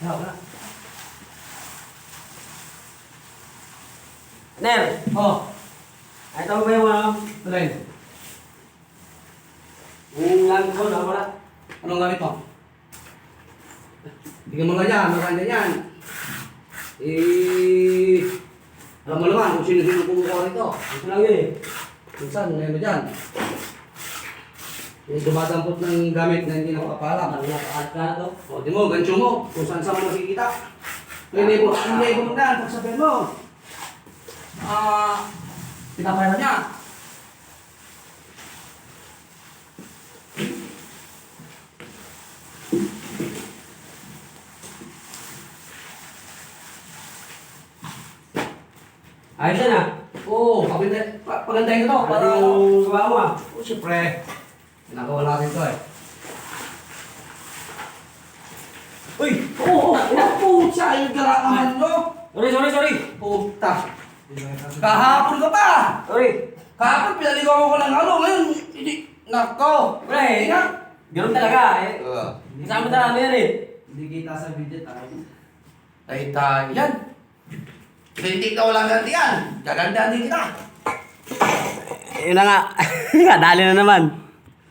Wala. Ner! Oh, Ay, tama ba yung ano? alin? Yung lang ko, wala. Anong gamit mo? Tingnan mo ganyan, maganda yan. Alam mo naman kung sino-sino kumukuha rito. Ito lang yun eh. Minsan, may ano dyan. Yung dumadampot ng gamit na hindi nakakapalam. Ang nakakaat ka na to. O, di mo, gancho mo. Kung saan saan mo makikita. Hindi mo na, pagsabihin mo. Pinapayaran niya. Ayos yan ah. Oo, pagandahin ko to. Para yung gawa mo ah. Oo, siyempre. Ginagawa natin to eh. Uy! Oo, pucha, yung garaan nyo. Sorry. Puta. Kahapon ka pa. Sorry. Kahapon, pinaligawan ko ng ano. Ngayon, hindi. Nako. Wala eh. Ganun talaga eh. Kasama talaga yan eh. Hindi kita sa video tayo. Ay tayo yan. Hindi ka walang gantian. Gagandahan din kita. Yun na nga. Dali na naman.